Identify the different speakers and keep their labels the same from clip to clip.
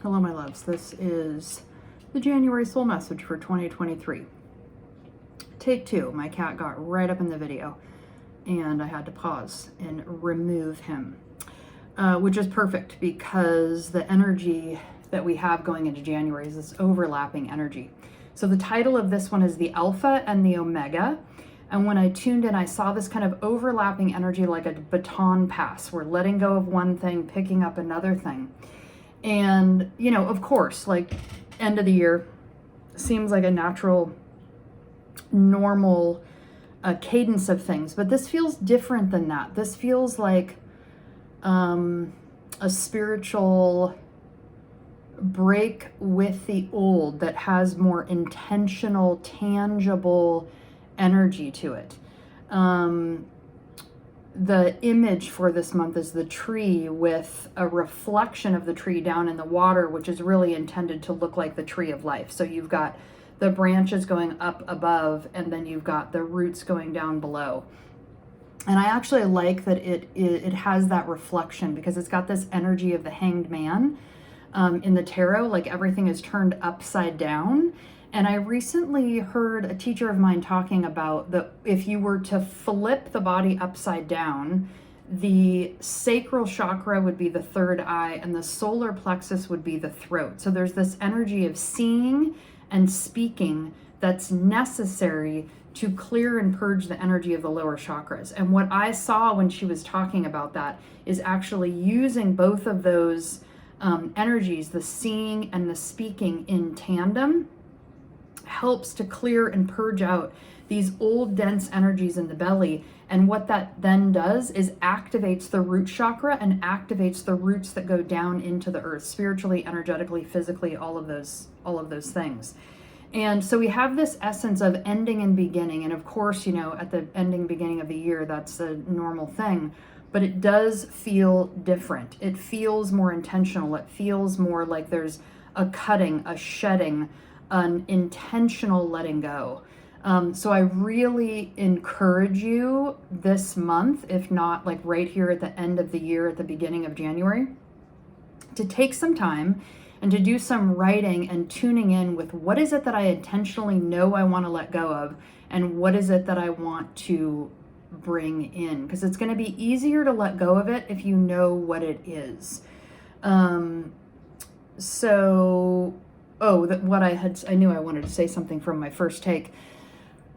Speaker 1: Hello, my loves. This is the January soul message for 2023. Take two. My cat got right up in the video and I had to pause and remove him, which is perfect because the energy that we have going into January is this overlapping energy. So the title of this one is the Alpha and the Omega. And when I tuned in, I saw this kind of overlapping energy like a baton pass. We're letting go of one thing, picking up another thing. And, you know, of course, like end of the year seems like a natural, normal cadence of things, but this feels different than that. This feels like a spiritual break with the old that has more intentional, tangible energy to it. The image for this month is the tree with a reflection of the tree down in the water, which is really intended to look like the tree of life. So you've got the branches going up above, and then you've got the roots going down below. And I actually like that it has that reflection because it's got this energy of the hanged man in the tarot, like everything is turned upside down. And I recently heard a teacher of mine talking about if you were to flip the body upside down, the sacral chakra would be the third eye and the solar plexus would be the throat. So there's this energy of seeing and speaking that's necessary to clear and purge the energy of the lower chakras. And what I saw when she was talking about that is actually using both of those energies, the seeing and the speaking in tandem, helps to clear and purge out these old dense energies in the belly. And what that then does is activates the root chakra and activates the roots that go down into the earth, spiritually, energetically, physically, all of those things. And so we have this essence of ending and beginning. And of course, you know, at the ending, beginning of the year, that's a normal thing, but it does feel different. It feels more intentional. It feels more like there's a cutting, a shedding, an intentional letting go. So I really encourage you this month, if not like right here at the end of the year, at the beginning of January, to take some time and to do some writing and tuning in with what is it that I intentionally know I want to let go of and what is it that I want to bring in, because it's going to be easier to let go of it if you know what it is. I knew I wanted to say something from my first take.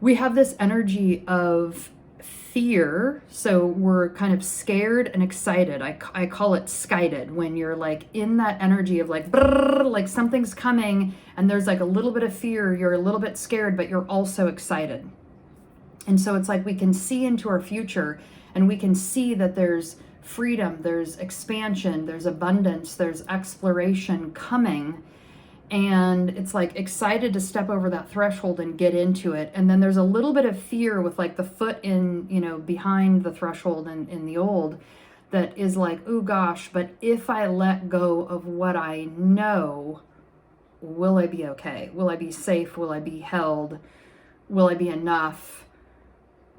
Speaker 1: We have this energy of fear. So we're kind of scared and excited. I call it skited, when you're like in that energy of like, brrr, like something's coming and there's like a little bit of fear. You're a little bit scared, but you're also excited. And so it's like we can see into our future and we can see that there's freedom, there's expansion, there's abundance, there's exploration coming. And it's like excited to step over that threshold and get into it. And then there's a little bit of fear with like the foot in, you know, behind the threshold in the old, that is like, oh gosh, but if I let go of what I know, will I be okay? Will I be safe? Will I be held? Will I be enough?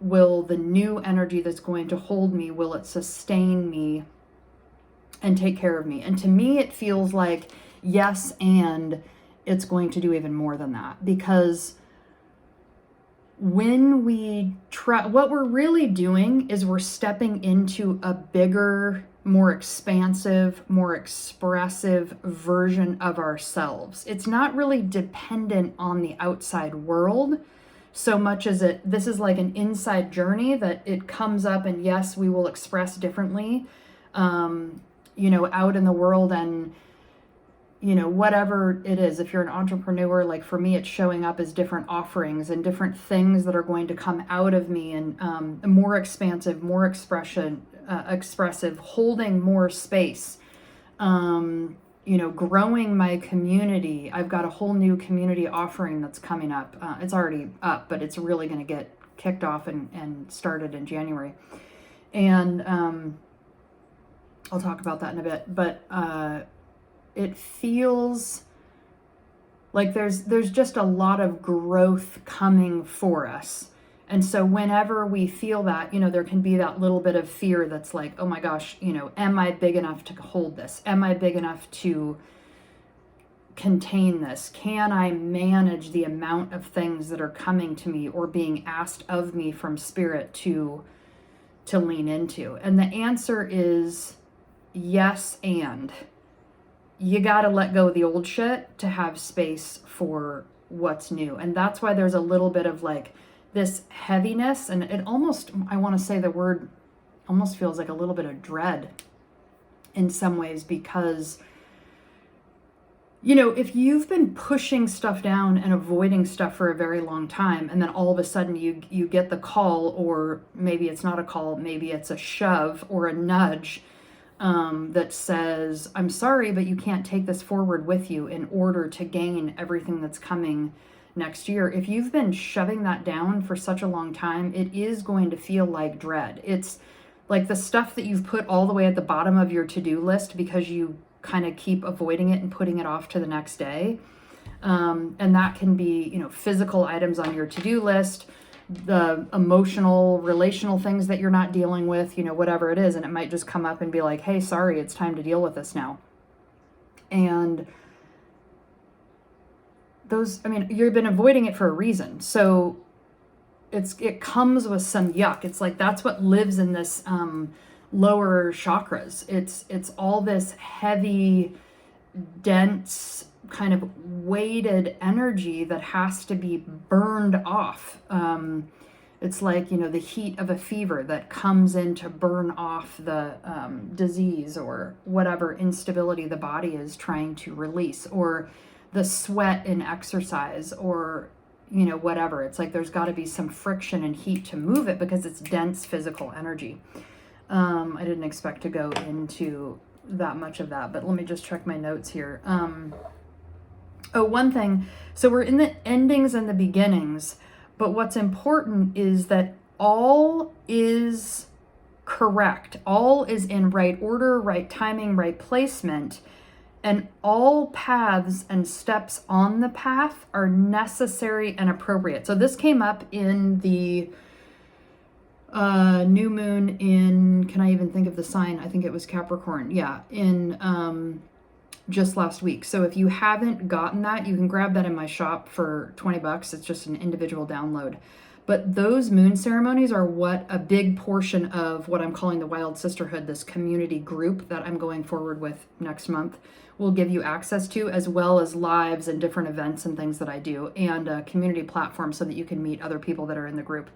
Speaker 1: Will the new energy that's going to hold me, will it sustain me and take care of me? And to me, it feels like yes, and it's going to do even more than that, because when we try, what we're really doing is we're stepping into a bigger, more expansive, more expressive version of ourselves. It's not really dependent on the outside world so much as this is like an inside journey that it comes up, and yes, we will express differently, you know, out in the world. And you know, whatever it is, if you're an entrepreneur, like for me, it's showing up as different offerings and different things that are going to come out of me, and more expansive, more expressive, holding more space, you know, growing my community. I've got a whole new community offering that's coming up. It's already up, but it's really going to get kicked off and started in January. And I'll talk about that in a bit, but it feels like there's just a lot of growth coming for us. And so whenever we feel that, you know, there can be that little bit of fear that's like, oh my gosh, you know, am I big enough to hold this? Am I big enough to contain this? Can I manage the amount of things that are coming to me or being asked of me from spirit to lean into? And the answer is yes, and you got to let go of the old shit to have space for what's new. And that's why there's a little bit of like this heaviness, and it almost, I want to say the word almost feels like a little bit of dread in some ways, because if you've been pushing stuff down and avoiding stuff for a very long time, and then all of a sudden you get the call, or maybe it's not a call, maybe it's a shove or a nudge that says, I'm sorry, but you can't take this forward with you in order to gain everything that's coming next year. If you've been shoving that down for such a long time, it is going to feel like dread. It's like the stuff that you've put all the way at the bottom of your to-do list because you kind of keep avoiding it and putting it off to the next day. And that can be, physical items on your to-do list, the emotional, relational things that you're not dealing with, whatever it is. And it might just come up and be like, hey, sorry, it's time to deal with this now. And you've been avoiding it for a reason. So it comes with some yuck. It's like, that's what lives in this, lower chakras. It's all this heavy, dense, kind of weighted energy that has to be burned off. It's like, the heat of a fever that comes in to burn off the disease or whatever instability the body is trying to release, or the sweat in exercise, or whatever. It's like there's got to be some friction and heat to move it because it's dense physical energy. I didn't expect to go into that much of that, but let me just check my notes here. One thing, so we're in the endings and the beginnings, but what's important is that all is correct. All is in right order, right timing, right placement, and all paths and steps on the path are necessary and appropriate. So this came up in the new moon in, can I even think of the sign? I think it was Capricorn. Yeah, in just last week. So if you haven't gotten that, you can grab that in my shop for $20. It's just an individual download. But those moon ceremonies are what a big portion of what I'm calling the Wild Sisterhood, this community group that I'm going forward with next month, will give you access to, as well as lives and different events and things that I do, and a community platform so that you can meet other people that are in the group.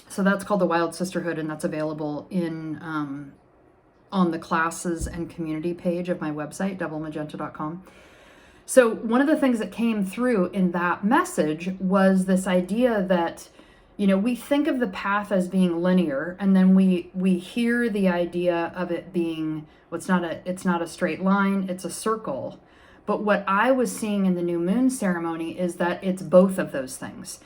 Speaker 1: So that's called the Wild Sisterhood, and that's available in on the classes and community page of my website, doublemagenta.com. So one of the things that came through in that message was this idea that, we think of the path as being linear, and then we hear the idea of it being, well, it's not a straight line, it's a circle. But what I was seeing in the new moon ceremony is that it's both of those things.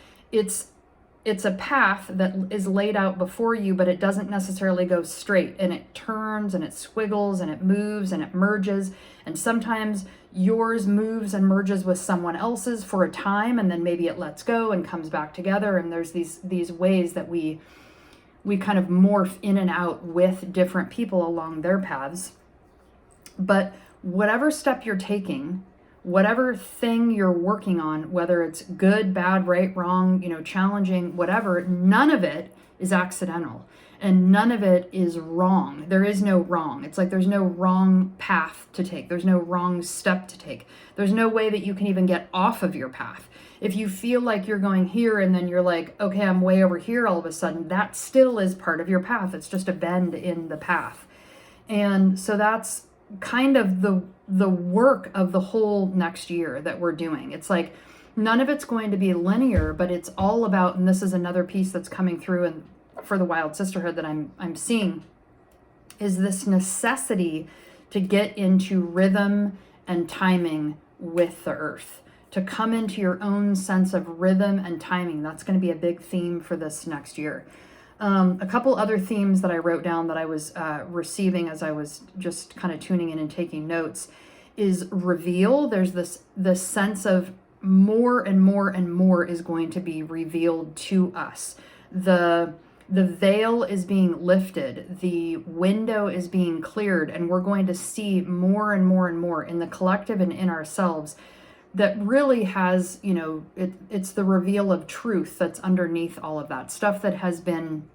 Speaker 1: It's a path that is laid out before you, but it doesn't necessarily go straight, and it turns and it squiggles and it moves and it merges. And sometimes yours moves and merges with someone else's for a time, and then maybe it lets go and comes back together. And there's these ways that we kind of morph in and out with different people along their paths. But whatever step you're taking, whatever thing you're working on, whether it's good, bad, right, wrong, challenging, whatever, none of it is accidental and none of it is wrong. There is no wrong. It's like there's no wrong path to take. There's no wrong step to take. There's no way that you can even get off of your path. If you feel like you're going here and then you're like, okay, I'm way over here all of a sudden, that still is part of your path. It's just a bend in the path. And so that's kind of the work of the whole next year that we're doing. It's like none of it's going to be linear, but it's all about, and this is another piece that's coming through and for the Wild Sisterhood that I'm seeing, is this necessity to get into rhythm and timing with the earth, to come into your own sense of rhythm and timing. That's going to be a big theme for this next year. A couple other themes that I wrote down that I was receiving as I was just kind of tuning in and taking notes is reveal. There's this sense of more and more and more is going to be revealed to us. The the veil is being lifted, the window is being cleared, and we're going to see more and more and more in the collective and in ourselves that really has, it's the reveal of truth that's underneath all of that stuff that has been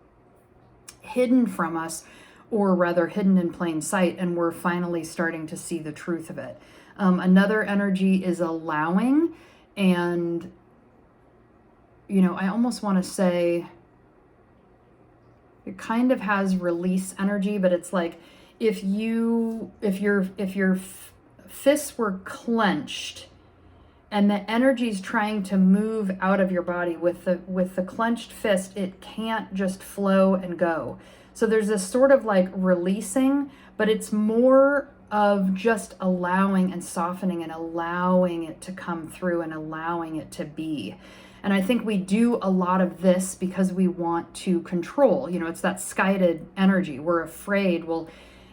Speaker 1: hidden from us, or rather hidden in plain sight, and we're finally starting to see the truth of it. Another energy is allowing, and I almost want to say it kind of has release energy, but it's like if your fists were clenched and the energy is trying to move out of your body with the clenched fist, it can't just flow and go. So there's this sort of like releasing, but it's more of just allowing and softening and allowing it to come through and allowing it to be. And I think we do a lot of this because we want to control. It's that skited energy. We're afraid, well,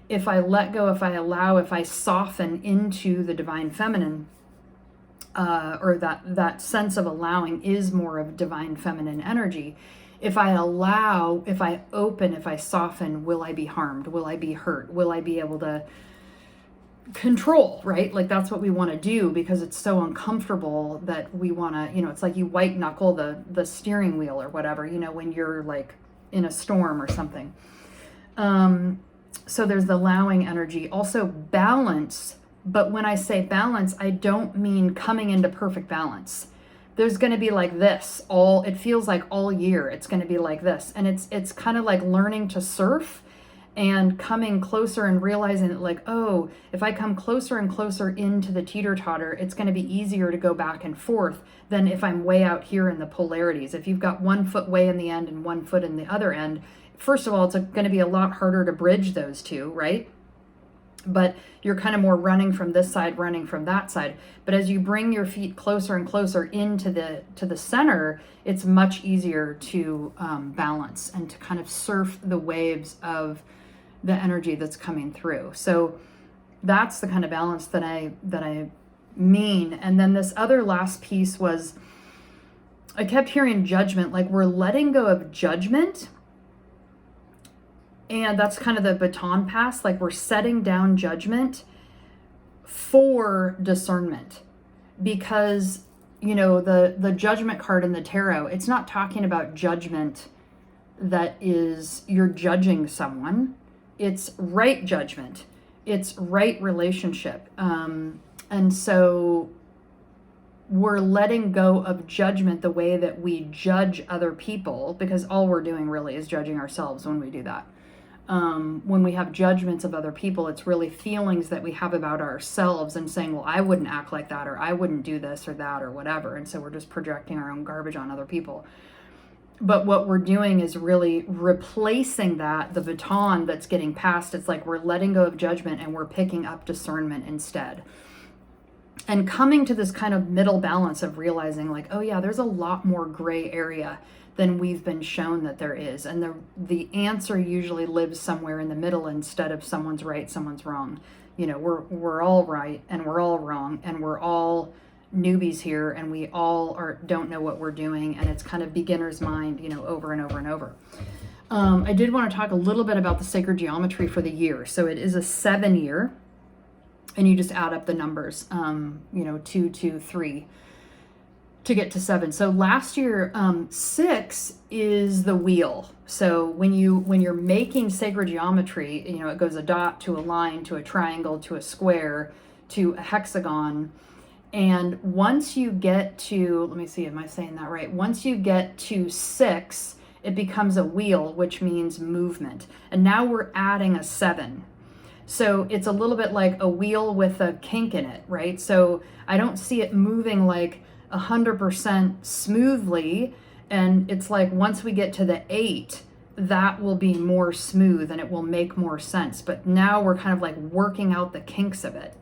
Speaker 1: if I let go, if I allow, if I soften into the divine feminine, or that sense of allowing is more of divine feminine energy. If I allow, if I open, if I soften, will I be harmed? Will I be hurt? Will I be able to control, right? Like that's what we want to do because it's so uncomfortable that we want to, it's like you white knuckle the steering wheel or whatever, when you're like in a storm or something. So there's the allowing energy. Also balance. But when I say balance, I don't mean coming into perfect balance. There's going to be like this it feels like all year it's going to be like this. And it's kind of like learning to surf and coming closer and realizing that like, oh, if I come closer and closer into the teeter-totter, it's going to be easier to go back and forth than if I'm way out here in the polarities. If you've got 1 foot way in the end and 1 foot in the other end, first of all, it's going to be a lot harder to bridge those two, right? But you're kind of more running from this side, running from that side. But as you bring your feet closer and closer into the center, it's much easier to balance and to kind of surf the waves of the energy that's coming through. So that's the kind of balance that I mean. And then this other last piece was, I kept hearing judgment, like we're letting go of judgment. And that's kind of the baton pass, like we're setting down judgment for discernment. Because, the judgment card in the tarot, it's not talking about judgment that is you're judging someone. It's right judgment. It's right relationship. And so we're letting go of judgment the way that we judge other people, because all we're doing really is judging ourselves when we do that. When we have judgments of other people, it's really feelings that we have about ourselves and saying, well, I wouldn't act like that, or I wouldn't do this or that or whatever. And so we're just projecting our own garbage on other people. But what we're doing is really replacing the baton that's getting passed. It's like we're letting go of judgment and we're picking up discernment instead. And coming to this kind of middle balance of realizing like, oh yeah, there's a lot more gray area than we've been shown that there is. And the answer usually lives somewhere in the middle instead of someone's right, someone's wrong. We're all right and we're all wrong and we're all newbies here and we all don't know what we're doing, and it's kind of beginner's mind, over and over and over. I did want to talk a little bit about the sacred geometry for the year. So it is a 7-year, and you just add up the numbers, 2, 2, 3 to get to 7. So last year, 6 is the wheel. So when you're making sacred geometry, it goes a dot to a line to a triangle to a square to a hexagon. And once you get to, let me see, am I saying that right? Once you get to 6, it becomes a wheel, which means movement. And now we're adding a 7. So it's a little bit like a wheel with a kink in it, right? So I don't see it moving like 100% smoothly. And it's like once we get to the 8, that will be more smooth and it will make more sense. But now we're kind of like working out the kinks of it.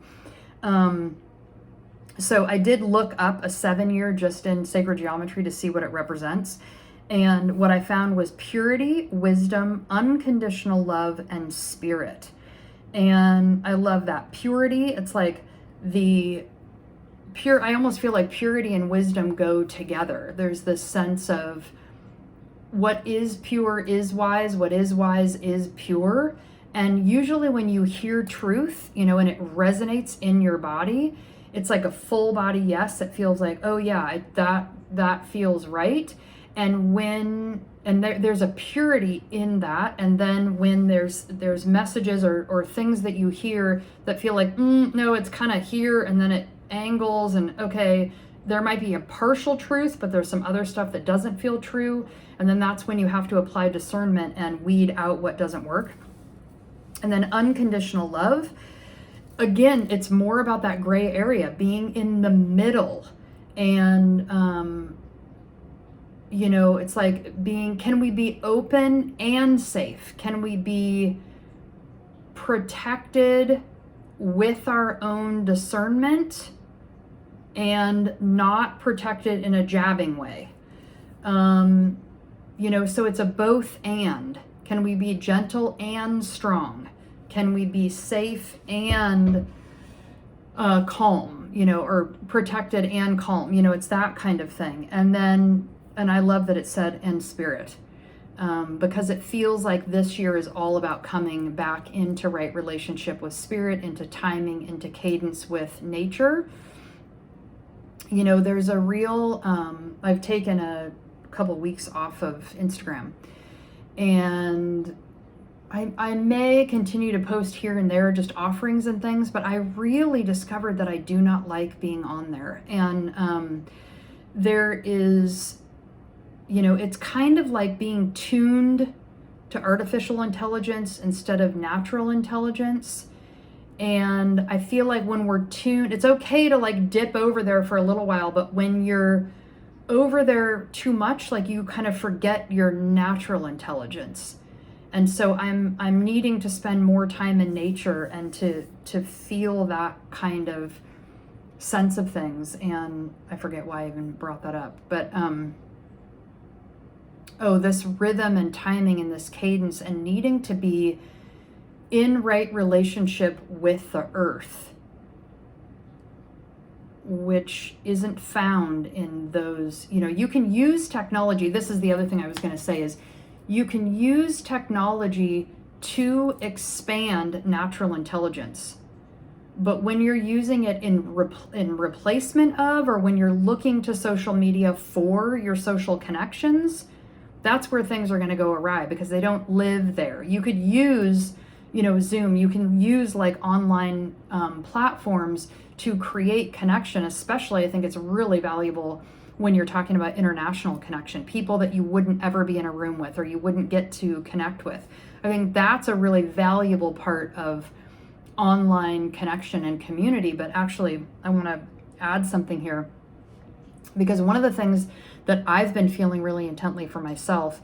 Speaker 1: So I did look up a 7-year just in sacred geometry to see what it represents. And what I found was purity, wisdom, unconditional love, and spirit. And I love that. Purity, it's like I almost feel like purity and wisdom go together. There's this sense of what is pure is wise, what is wise is pure. And usually when you hear truth, and it resonates in your body, it's like a full body yes. It feels like, oh yeah, that feels right. And there's a purity in that. And then when there's messages or things that you hear that feel like, no, it's kind of here, and then it angles, and okay, there might be a partial truth, but there's some other stuff that doesn't feel true. And then that's when you have to apply discernment and weed out what doesn't work. And then unconditional love, again, it's more about that gray area, being in the middle. And, it's like can we be open and safe? Can we be protected with our own discernment and not protected in a jabbing way? So it's a both and. Can we be gentle and strong? Can we be safe and calm, or protected and calm? It's that kind of thing. And I love that it said in spirit, because it feels like this year is all about coming back into right relationship with spirit, into timing, into cadence with nature. There's a real, I've taken a couple weeks off of Instagram, and I may continue to post here and there just offerings and things, but I really discovered that I do not like being on there. And there is, it's kind of like being tuned to artificial intelligence instead of natural intelligence. And I feel like when we're tuned, it's okay to like dip over there for a little while, but when you're over there too much, like you kind of forget your natural intelligence. And so I'm needing to spend more time in nature and to feel that kind of sense of things. And I forget why I even brought that up, but this rhythm and timing and this cadence and needing to be in right relationship with the earth, which isn't found in those, you can use technology. This is the other thing I was going to say is you can use technology to expand natural intelligence. But when you're using it in replacement of, or when you're looking to social media for your social connections, that's where things are going to go awry, because they don't live there. You could use, Zoom, you can use like online platforms to create connection. Especially, I think it's really valuable when you're talking about international connection, people that you wouldn't ever be in a room with or you wouldn't get to connect with. I think that's a really valuable part of online connection and community. But actually, I want to add something here, because one of the things that I've been feeling really intently for myself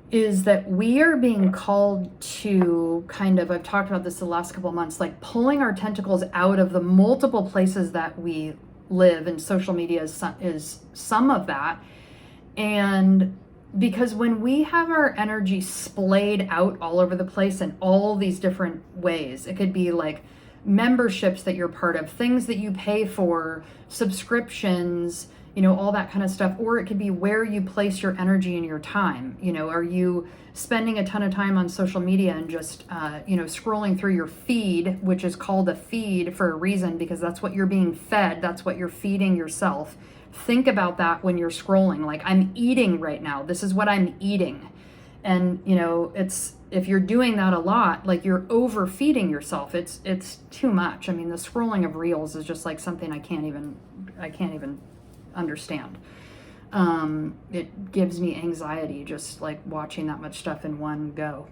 Speaker 1: is that we are being called to kind of, I've talked about this the last couple of months, like pulling our tentacles out of the multiple places that we live, and social media is some of that. And because when we have our energy splayed out all over the place in all these different ways, it could be like memberships that you're part of, things that you pay for, subscriptions, all that kind of stuff. Or it could be where you place your energy and your time. Are you spending a ton of time on social media and just, scrolling through your feed, which is called a feed for a reason, because that's what you're being fed. That's what you're feeding yourself. Think about that when you're scrolling. Like, I'm eating right now. This is what I'm eating. And, it's, if you're doing that a lot, like you're overfeeding yourself. It's too much. I mean, the scrolling of reels is just like something I can't even understand. It gives me anxiety just like watching that much stuff in one go.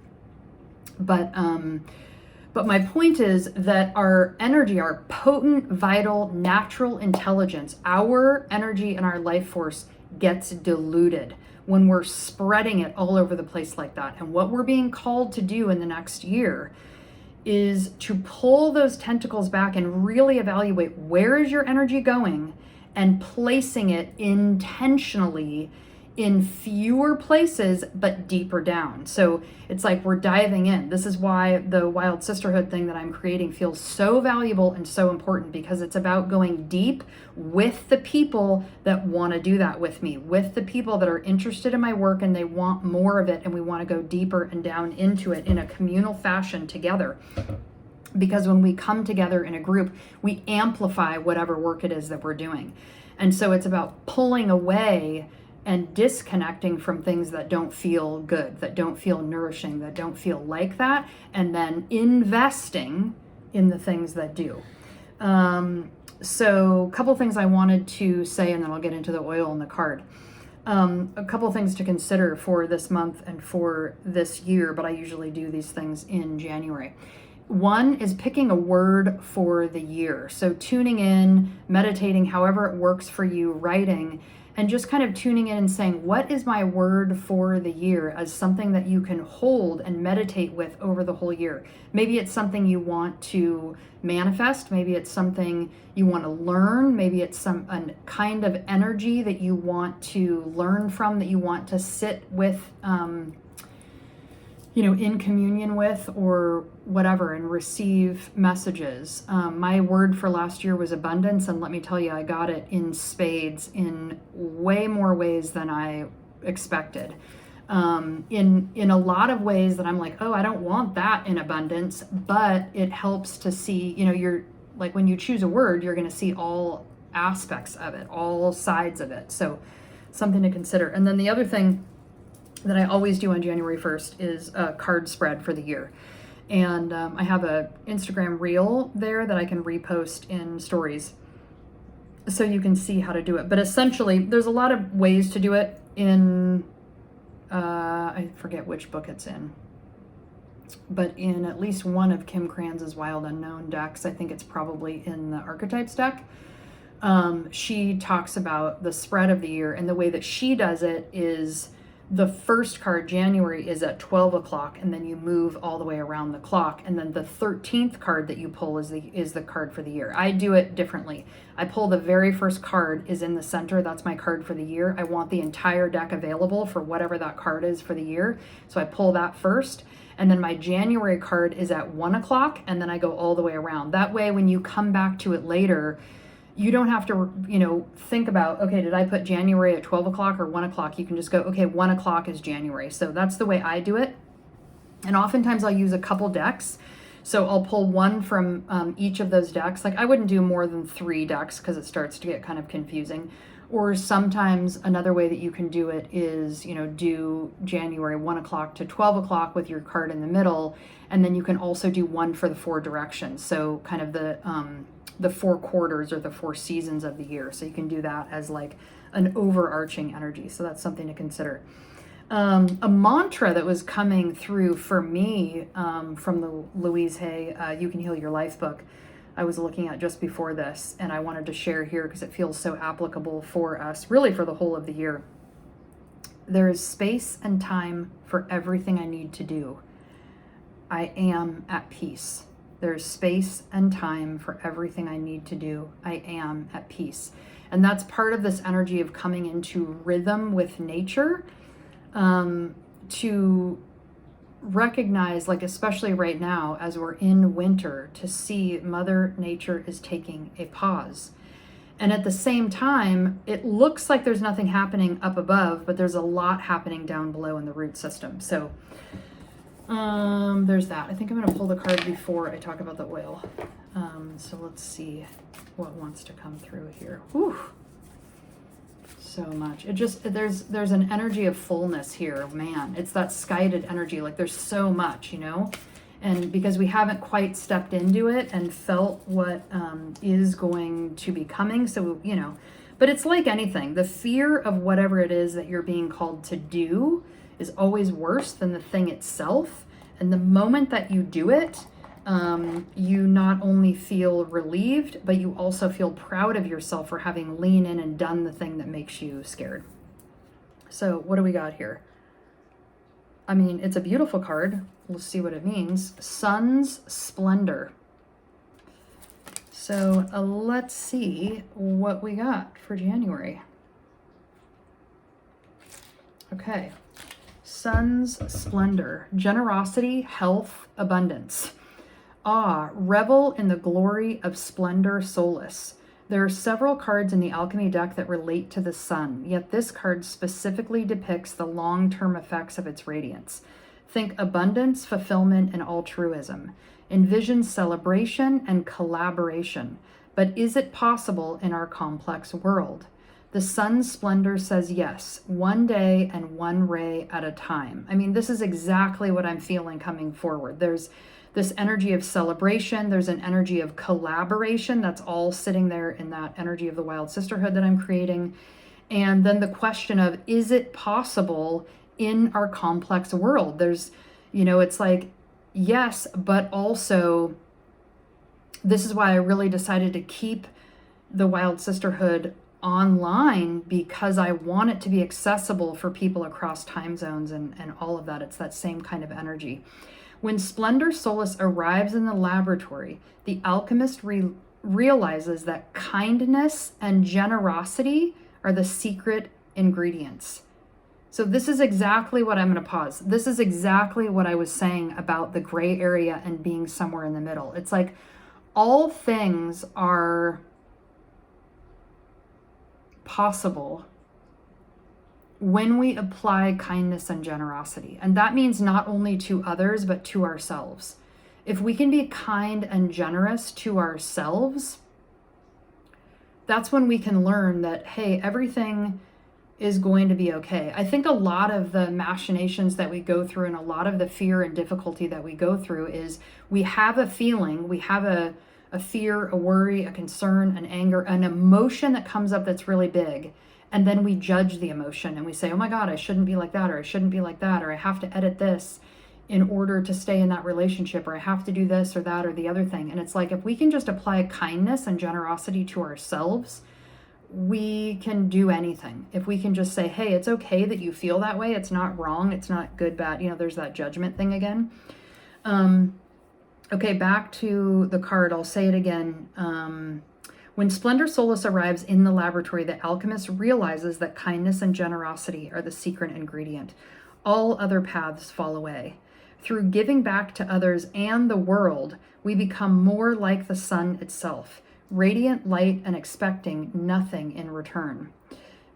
Speaker 1: But my point is that our energy, our potent, vital, natural intelligence, our energy and our life force gets diluted when we're spreading it all over the place like that. And what we're being called to do in the next year is to pull those tentacles back and really evaluate where is your energy going, and placing it intentionally in fewer places, but deeper down. So it's like we're diving in. This is why the Wild Sisterhood thing that I'm creating feels so valuable and so important, because it's about going deep with the people that want to do that with me, with the people that are interested in my work and they want more of it, and we want to go deeper and down into it in a communal fashion together. Because when we come together in a group, we amplify whatever work it is that we're doing. And so it's about pulling away and disconnecting from things that don't feel good, that don't feel nourishing, that don't feel like that, and then investing in the things that do. So a couple things I wanted to say, and then I'll get into the oil and the card. A couple things to consider for this month and for this year, but I usually do these things in January. One is picking a word for the year. So tuning in, meditating, however it works for you, writing, and just kind of tuning in and saying, what is my word for the year, as something that you can hold and meditate with over the whole year. Maybe it's something you want to manifest. Maybe it's something you want to learn. Maybe it's a kind of energy that you want to learn from, that you want to sit with, in communion with, or whatever, and receive messages. My word for last year was abundance, and let me tell you, I got it in spades in way more ways than I expected. In a lot of ways that I'm like, oh, I don't want that in abundance, but it helps to see, you're like, when you choose a word, you're going to see all aspects of it, all sides of it. So something to consider. And then the other thing that I always do on January 1st is a card spread for the year. And I have a Instagram reel there that I can repost in stories so you can see how to do it. But essentially, there's a lot of ways to do it in, I forget which book it's in, but in at least one of Kim Kranz's Wild Unknown decks. I think it's probably in the Archetypes deck. She talks about the spread of the year, and the way that she does it is the first card, January, is at 12 o'clock, and then you move all the way around the clock, and then the 13th card that you pull is the card for the year. I do it differently. I pull the very first card is in the center. That's my card for the year. I want the entire deck available for whatever that card is for the year, so I pull that first, and then my January card is at 1 o'clock, and then I go all the way around. That way, when you come back to it later, you don't have to, think about, okay, did I put January at 12 o'clock or 1 o'clock? You can just go, okay, 1 o'clock is January. So that's the way I do it. And oftentimes I'll use a couple decks. So I'll pull one from each of those decks. Like I wouldn't do more than 3 decks because it starts to get kind of confusing. Or sometimes another way that you can do it is, do January 1 o'clock to 12 o'clock with your card in the middle. And then you can also do one for the 4 directions. So kind of the 4 quarters or the 4 seasons of the year. So you can do that as like an overarching energy. So that's something to consider. A mantra that was coming through for me from the Louise Hay You Can Heal Your Life book I was looking at just before this, and I wanted to share here because it feels so applicable for us, really for the whole of the year. There is space and time for everything I need to do. I am at peace. There's space and time for everything I need to do. I am at peace. And that's part of this energy of coming into rhythm with nature, to recognize, like especially right now as we're in winter, to see Mother Nature is taking a pause. And at the same time, it looks like there's nothing happening up above, but there's a lot happening down below in the root system. So there's that. I think I'm going to pull the card before I talk about the oil. So let's see what wants to come through here. Whew. So much. It just, there's an energy of fullness here, man. It's that skyed energy. Like there's so much, and because we haven't quite stepped into it and felt what is going to be coming. So, but it's like anything. The fear of whatever it is that you're being called to do is always worse than the thing itself. And the moment that you do it, you not only feel relieved, but you also feel proud of yourself for having leaned in and done the thing that makes you scared. So what do we got here? I mean, it's a beautiful card. We'll see what it means. Sun's Splendor. So let's see what we got for January. Okay. Sun's splendor, generosity, health, abundance. Ah, revel in the glory of splendor, solace. There are several cards in the alchemy deck that relate to the sun, yet this card specifically depicts the long-term effects of its radiance. Think abundance, fulfillment, and altruism. Envision celebration and collaboration. But is it possible in our complex world? The sun's splendor says yes, one day and one ray at a time. I mean, this is exactly what I'm feeling coming forward. There's this energy of celebration. There's an energy of collaboration that's all sitting there in that energy of the Wild Sisterhood that I'm creating. And then the question of, is it possible in our complex world? There's, it's like, yes, but also, this is why I really decided to keep the Wild Sisterhood online, because I want it to be accessible for people across time zones and all of that. It's that same kind of energy. When Splendor Solace arrives in the laboratory, the alchemist realizes that kindness and generosity are the secret ingredients. So this is exactly what I'm going to pause. This is exactly what I was saying about the gray area and being somewhere in the middle. It's like all things are possible when we apply kindness and generosity. And that means not only to others, but to ourselves. If we can be kind and generous to ourselves, that's when we can learn that, hey, everything is going to be okay. I think a lot of the machinations that we go through and a lot of the fear and difficulty that we go through is we have a feeling, we have a fear, a worry, a concern, an anger, an emotion that comes up that's really big. And then we judge the emotion and we say, oh my God, I shouldn't be like that, or I shouldn't be like that, or I have to edit this in order to stay in that relationship, or I have to do this or that or the other thing. And it's like, if we can just apply kindness and generosity to ourselves, we can do anything. If we can just say, hey, it's okay that you feel that way. It's not wrong. It's not good, bad. There's that judgment thing again. Okay, back to the card. I'll say it again. When Splendor Solace arrives in the laboratory, the alchemist realizes that kindness and generosity are the secret ingredient. All other paths fall away. Through giving back to others and the world, we become more like the sun itself, radiant light and expecting nothing in return.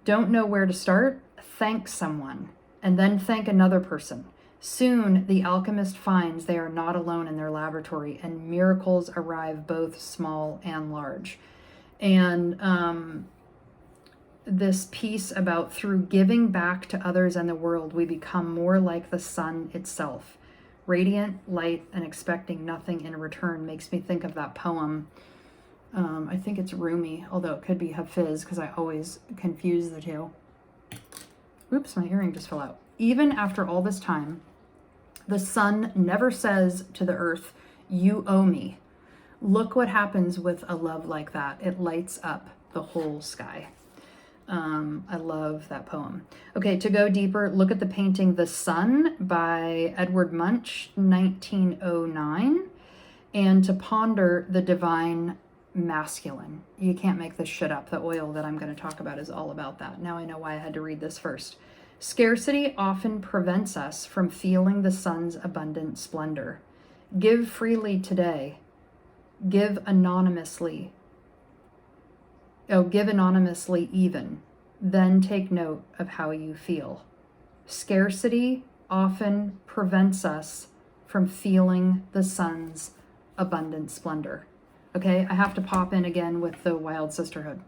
Speaker 1: Don't know where to start? Thank someone, and then thank another person. Soon, the alchemist finds they are not alone in their laboratory, and miracles arrive, both small and large. And this piece about through giving back to others and the world, we become more like the sun itself. Radiant light and expecting nothing in return makes me think of that poem. I think it's Rumi, although it could be Hafiz, because I always confuse the two. Oops, my earring just fell out. Even after all this time, the sun never says to the earth, you owe me. Look what happens with a love like that. It lights up the whole sky. I love that poem. Okay, to go deeper, look at the painting The Sun by Edward Munch, 1909, and to ponder the divine masculine. You can't make this shit up. The oil that I'm going to talk about is all about that. Now I know why I had to read this first. Scarcity often prevents us from feeling the sun's abundant splendor. Give freely today. Give anonymously. Give anonymously even. Then take note of how you feel. Scarcity often prevents us from feeling the sun's abundant splendor. Okay, I have to pop in again with the Wild Sisterhood.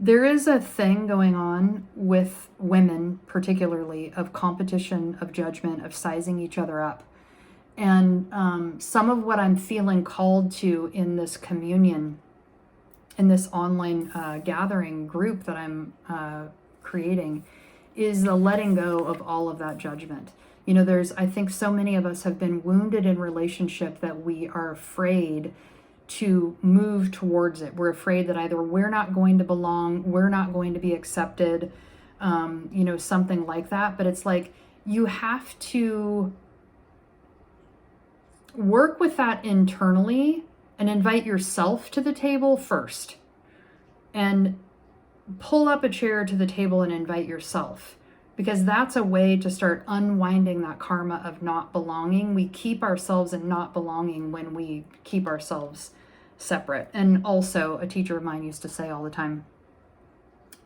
Speaker 1: There is a thing going on with women, particularly, of competition, of judgment, of sizing each other up. And some of what I'm feeling called to in this communion, in this online gathering group that I'm creating, is the letting go of all of that judgment. I think so many of us have been wounded in relationship that we are afraid to move towards it. We're afraid that either we're not going to belong, we're not going to be accepted, something like that. But it's like, you have to work with that internally and invite yourself to the table first, and pull up a chair to the table and invite yourself. because that's a way to start unwinding that karma of not belonging. We keep ourselves in not belonging when we keep ourselves separate. And also, a teacher of mine used to say all the time,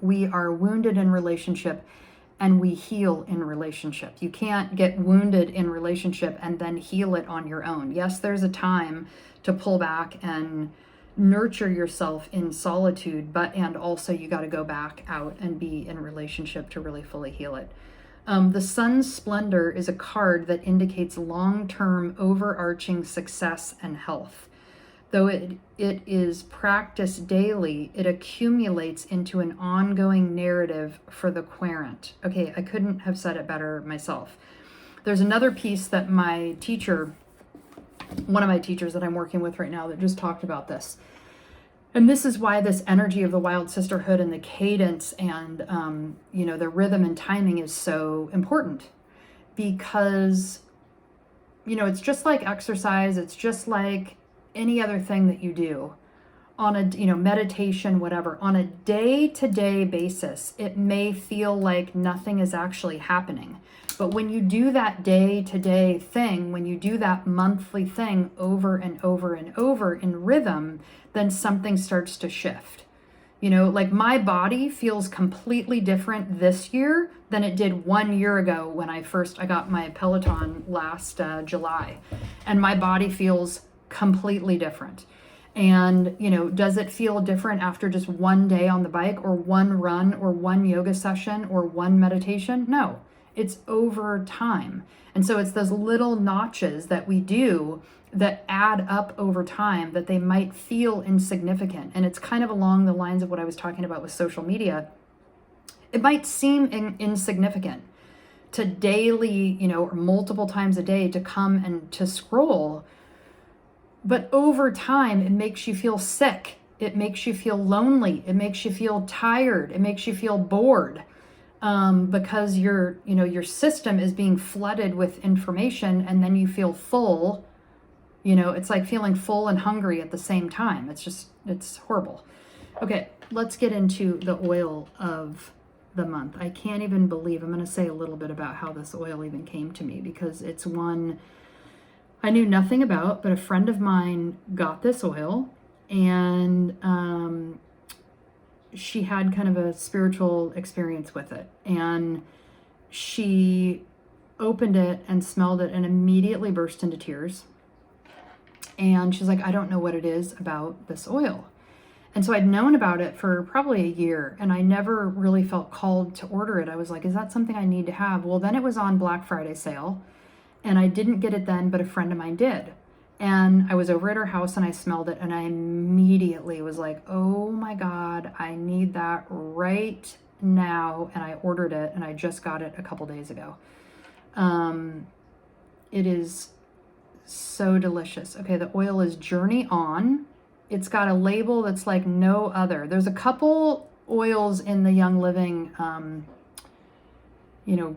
Speaker 1: we are wounded in relationship and we heal in relationship. You can't get wounded in relationship and then heal it on your own. Yes, there's a time to pull back and nurture yourself in solitude, and also you got to go back out and be in relationship to really fully heal it. The Sun's Splendor is a card that indicates long-term overarching success and health. Though it is practiced daily, it accumulates into an ongoing narrative for the querent. Okay, I couldn't have said it better myself. There's another piece that my teacher, one of my teachers that I'm working with right now, that just talked about this. And this is why this energy of the Wild Sisterhood and the cadence and, the rhythm and timing is so important. Because, it's just like exercise. It's just like any other thing that you do on a, meditation, whatever. On a day-to-day basis, it may feel like nothing is actually happening. But when you do that day-to-day thing, when you do that monthly thing over and over and over in rhythm, then something starts to shift. Like my body feels completely different this year than it did 1 year ago when I got my Peloton last July. And my body feels completely different. And, does it feel different after just one day on the bike or one run or one yoga session or one meditation? No. It's over time. And so it's those little notches that we do that add up over time that they might feel insignificant. And it's kind of along the lines of what I was talking about with social media. It might seem insignificant to daily, or multiple times a day to come and to scroll. But over time, it makes you feel sick. It makes you feel lonely. It makes you feel tired. It makes you feel bored. Because your system is being flooded with information, and then you feel full. It's like feeling full and hungry at the same time. It's horrible. Okay, let's get into the oil of the month. I can't even believe I'm going to say a little bit about how this oil even came to me, because it's one I knew nothing about, but a friend of mine got this oil, and she had kind of a spiritual experience with it. And she opened it and smelled it and immediately burst into tears. And she's like, I don't know what it is about this oil. And so I'd known about it for probably a year, and I never really felt called to order it. I was like, is that something I need to have? Well, then it was on Black Friday sale, and I didn't get it then, but a friend of mine did. And I was over at her house and I smelled it, and I immediately was like, oh my God, I need that right now. And I ordered it, and I just got it a couple days ago. It is so delicious. Okay, the oil is Journey On. It's got a label that's like no other. There's a couple oils in the Young Living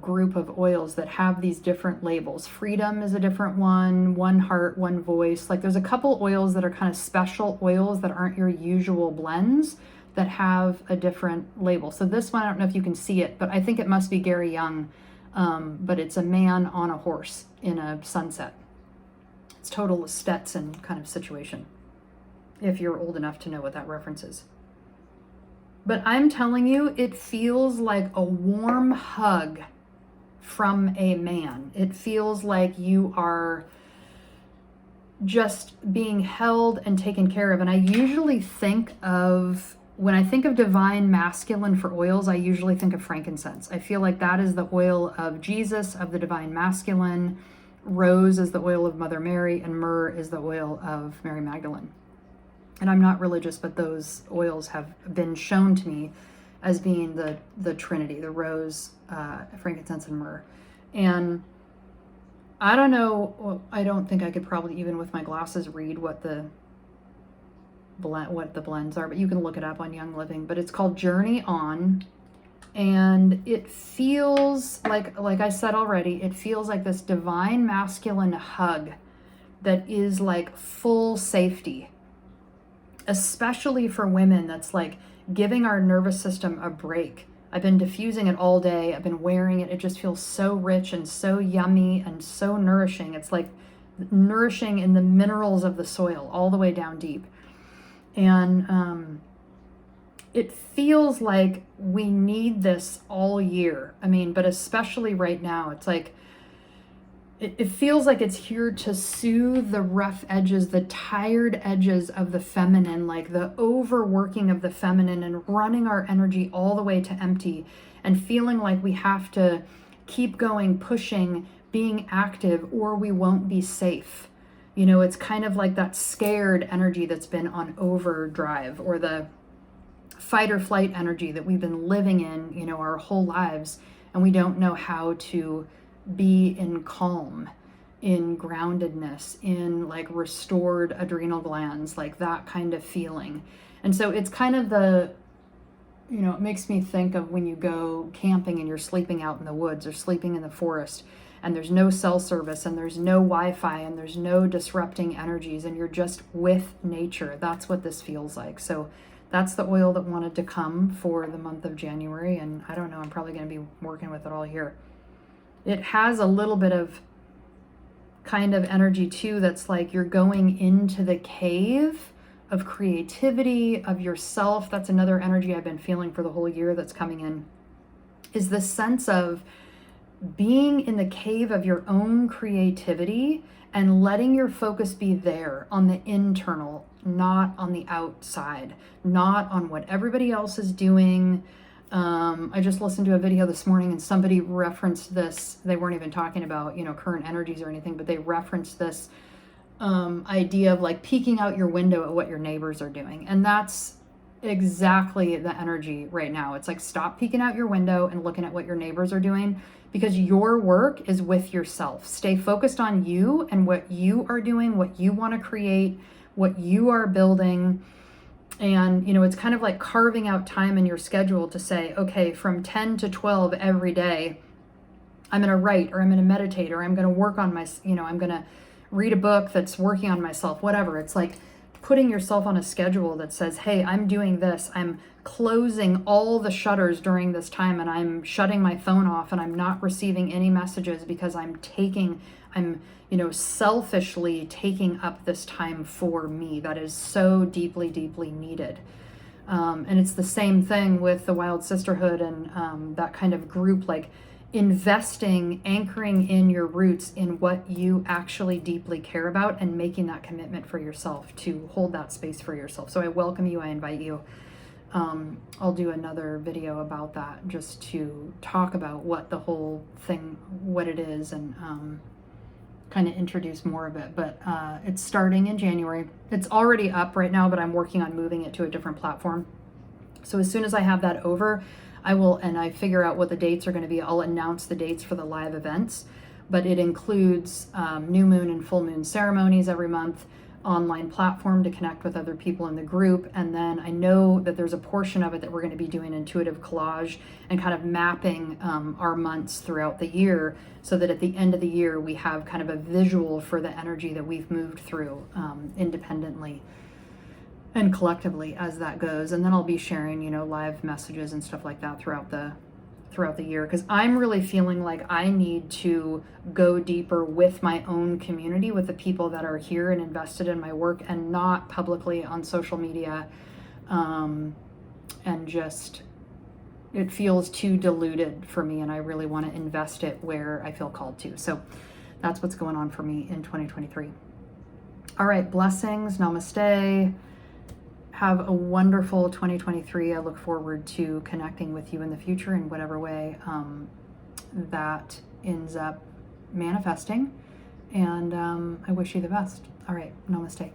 Speaker 1: group of oils that have these different labels. Freedom is a different one, One Heart, One Voice. Like there's a couple oils that are kind of special oils that aren't your usual blends that have a different label. So this one, I don't know if you can see it, but I think it must be Gary Young. But it's a man on a horse in a sunset. It's total Stetson kind of situation, if you're old enough to know what that reference is. But I'm telling you, it feels like a warm hug from a man. It feels like you are just being held and taken care of. And I usually think of, when I think of divine masculine for oils, I usually think of frankincense. I feel like that is the oil of Jesus, of the divine masculine. Rose is the oil of Mother Mary, and myrrh is the oil of Mary Magdalene. And I'm not religious, but those oils have been shown to me as being the Trinity, the rose, frankincense, and myrrh. And I don't know, I don't think I could probably even with my glasses read what the blends are, but you can look it up on Young Living. But it's called Journey On. And it feels like I said already, it feels like this divine masculine hug that is like full safety. Especially for women, that's like giving our nervous system a break I've been diffusing it all day. I've been wearing it. It just feels so rich and so yummy and so nourishing. It's like nourishing in the minerals of the soil all the way down deep. And it feels like we need this all year. I mean, but especially right now, it's like, it feels like it's here to soothe the rough edges, the tired edges of the feminine, like the overworking of the feminine and running our energy all the way to empty and feeling like we have to keep going, pushing, being active, or we won't be safe. You know, it's kind of like that scared energy that's been on overdrive, or the fight or flight energy that we've been living in, you know, our whole lives, and we don't know how to be in calm, in groundedness, in like restored adrenal glands, like that kind of feeling. And so it's kind of the, you know, it makes me think of when you go camping and you're sleeping out in the woods or sleeping in the forest, and there's no cell service and there's no Wi-Fi and there's no disrupting energies, and you're just with nature. That's what this feels like. So that's the oil that wanted to come for the month of January. And I don't know, I'm probably going to be working with it all year. It has a little bit of kind of energy too that's like you're going into the cave of creativity, of yourself. That's another energy I've been feeling for the whole year that's coming in, is the sense of being in the cave of your own creativity and letting your focus be there on the internal, not on the outside, not on what everybody else is doing. I just listened to a video this morning and somebody referenced this. They weren't even talking about, you know, current energies or anything, but they referenced this idea of like peeking out your window at what your neighbors are doing. And that's exactly the energy right now. It's like, stop peeking out your window and looking at what your neighbors are doing, because your work is with yourself. Stay focused on you and what you are doing, what you want to create, what you are building. And, you know, it's kind of like carving out time in your schedule to say, okay, from 10 to 12 every day, I'm going to write, or I'm going to meditate, or I'm going to work on my, you know, I'm going to read a book that's working on myself, whatever. It's like putting yourself on a schedule that says, hey, I'm doing this. I'm closing all the shutters during this time, and I'm shutting my phone off, and I'm not receiving any messages, because I'm, you know, selfishly taking up this time for me that is so deeply, deeply needed. And it's the same thing with the Wild Sisterhood and that kind of group, like investing, anchoring in your roots in what you actually deeply care about, and making that commitment for yourself to hold that space for yourself. So I welcome you, I invite you. I'll do another video about that, just to talk about what the whole thing, what it is, and kind of introduce more of it. But it's starting in January. It's already up right now, but I'm working on moving it to a different platform. So as soon as I have that over, I will, and I figure out what the dates are going to be, I'll announce the dates for the live events. But it includes new moon and full moon ceremonies every month, online platform to connect with other people in the group. And then I know that there's a portion of it that we're going to be doing intuitive collage and kind of mapping our months throughout the year, so that at the end of the year we have kind of a visual for the energy that we've moved through independently and collectively as that goes. And then I'll be sharing, you know, live messages and stuff like that throughout the year, because I'm really feeling like I need to go deeper with my own community, with the people that are here and invested in my work, and not publicly on social media. And just, it feels too diluted for me, and I really want to invest it where I feel called to. So that's what's going on for me in 2023. All right, blessings, namaste. Have a wonderful 2023. I look forward to connecting with you in the future in whatever way that ends up manifesting. And I wish you the best. All right, namaste.